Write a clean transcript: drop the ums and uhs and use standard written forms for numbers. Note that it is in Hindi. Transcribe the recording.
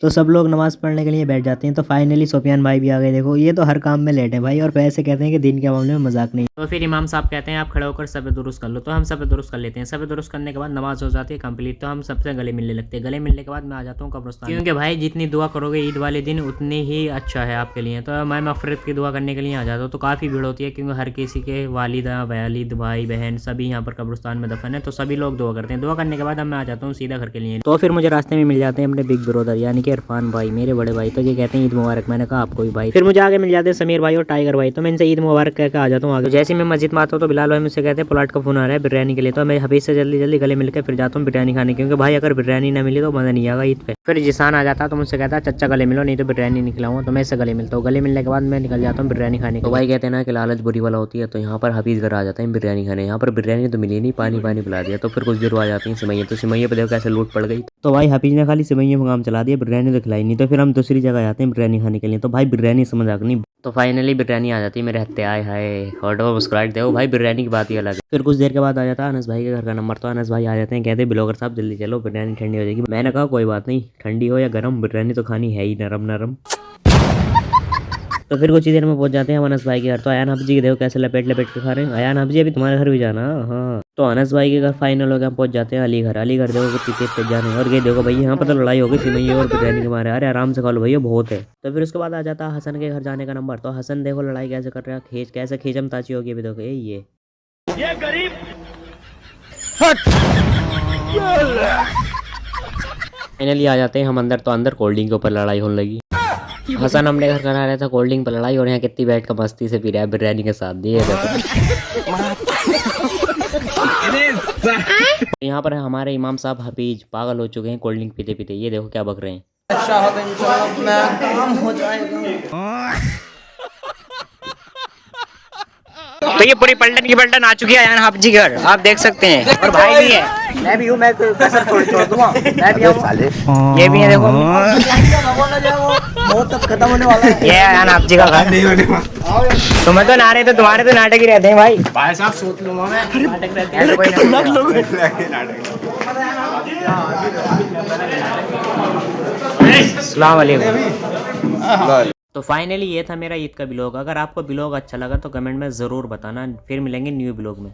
तो सब लोग नमाज़ पढ़ने के लिए बैठ जाते हैं। तो फाइनली सुफियान भाई भी आ गए। देखो ये तो हर काम में लेट है भाई, और वैसे कहते हैं कि दिन के मामले में मजाक नहीं। तो फिर इमाम साहब कहते हैं आप खड़े होकर सब दुरुस्त कर लो। तो हम सब दुरुस्त कर लेते हैं। सब दुरुस्त करने के बाद नमाज हो जाती है कंप्लीट। तो हम सबसे गले मिलने लगते हैं। गले मिलने के बाद मैं आ जाता हूँ कब्रिस्तान, क्योंकि भाई जितनी दुआ करोगे ईद वाले दिन उतनी ही अच्छा है आपके लिए। तो मैं मगफिरत की दुआ करने के लिए आ जाता हूँ। तो काफ़ी भीड़ होती है, क्योंकि हर किसी के वालिदा वालिद भाई बहन सभी यहाँ पर कब्रिस्तान में दफन है। तो सभी लोग दुआ करते हैं। दुआ करने के बाद मैं आ जाता हूँ सीधा घर के लिए। तो फिर मुझे रास्ते में मिल जाते हैं अपने बिग ब्रदर यानी कि इरफान भाई, मेरे बड़े भाई। तो ये कहते हैं ईद मुबारक। मैंने कहा आपको भी भाई। फिर मुझे आगे मिल जाते हैं समीर भाई और टाइगर भाई। तो मैं इनसे ईद मुबारक कहकर आ जाता हूँ आगे। जैसे मैं मस्जिद में आता हूँ तो बिलाल भाई मुझसे कहते हैं प्लाट का फोन आ रहा है बिरयानी के लिए। तो मैं हबीब से जल्दी जल्दी गले मिलकर फिर जाता हूँ बिरयानी खाने, क्योंकि भाई अगर बिरयानी ना मिली तो मजा नहीं आएगा ईद पे। फिर जिसान आ जाता है तो मुझसे कहता है चच्चा गले मिलो, नहीं तो बिरयानी नहीं खिलाऊंगा। तो मैं इससे गले मिलता हूँ। गले मिलने के बाद मैं निकल जाता हूँ बिरयानी खाने। तो भाई कहते हैं ना कि लालच बुरी वाला होती है। तो यहाँ पर हबीब घर आ जाते हैं बिरयानी खाने। यहाँ पर बिरयानी तो मिली नहीं, पानी पानी पिला दिया। तो फिर कुछ देर आ जाती है सिमैया। तो सिमैया पे देखो कैसे लूट पड़ गई। तो भाई हफीज ने खाली सिमैया में काम चला दिया, बिरयानी तो खिलाई नहीं। तो फिर हम दूसरी जगह जाते हैं बिरयानी खाने के लिए। तो भाई बिरयानी समझ आ गई। तो फाइनली बिरयानी आ जाती है मेरे हत्ते। आए हाय ऑर्डर पर मुस्कुराहट दे भाई, बिरयानी की बात ही अलग है। फिर कुछ देर के बाद आ जाता है अनस भाई के घर का नंबर। तो अनस भाई आ जाते हैं, कहते हैं ब्लॉगर साहब जल्दी चलो बिरयानी ठंडी हो जाएगी। मैंने कहा कोई बात नहीं, ठंडी हो या गर्म बिरयानी तो खानी है ही नरम नरम। तो फिर कुछ ही देर में पहुंच जाते हैं अनस भाई के घर। तो अयान हब जी के देखो कैसे लपेट लपेट के खा रहे हैं। अयान हब जी अभी तुम्हारे घर भी जाना। हाँ तो अनस भाई के घर फाइनल हो गया, हम पहुंच जाते हैं अली घर। अली घर देखो कितनी तेज तेज जाने। और ये देखो भैया यहाँ पर तो लड़ाई हो गई सिमैया और बिरयानी के मारे। अरे आराम से खा लो भैया बहुत है। तो फिर उसके बाद आ जाता है हसन के घर जाने का नंबर। तो हसन देखो लड़ाई कैसे कर रहा है, खींच कैसे खींचम ताची होगी अभी देखो ये गरीब। फाइनली आ जाते हैं हम अंदर। तो अंदर कोल्ड ड्रिंक के ऊपर लड़ाई होने लगी। हसन हमने घर करा रहा था कोल्ड ड्रिंक पर लड़ाई, और यहाँ कितनी बैठ कर मस्ती से पी रहा है बिरयानी के साथ दिए। यहाँ पर हमारे इमाम साहब हफीज पागल हो चुके हैं कोल्ड ड्रिंक पीते पीते। ये देखो क्या बक रहे हैं। तो ये पूरी पलटन की पलटन आ चुकी है अयान हाफजी घर, आप देख सकते हैं। और भाई भी है, मैं भी हूँ, मैं कसर छोड़ दूंगा। मैं भी हूँ, ये भी है देखो। बहुत तब खत्म होने वाला है ये अयान हाफजी का घर। नहीं होने वाला। तुम्हें तो ना रहे तो तुम्हारे तो नाटक ही रहते हैं भाई। भाई साहब सोच लूंगा मैं, नाटक रहते हैं कोई अस्सलाम वालेकुम। तो फाइनली ये था मेरा ईद का ब्लॉग। अगर आपको ब्लॉग अच्छा लगा तो कमेंट में ज़रूर बताना। फिर मिलेंगे न्यू ब्लॉग में।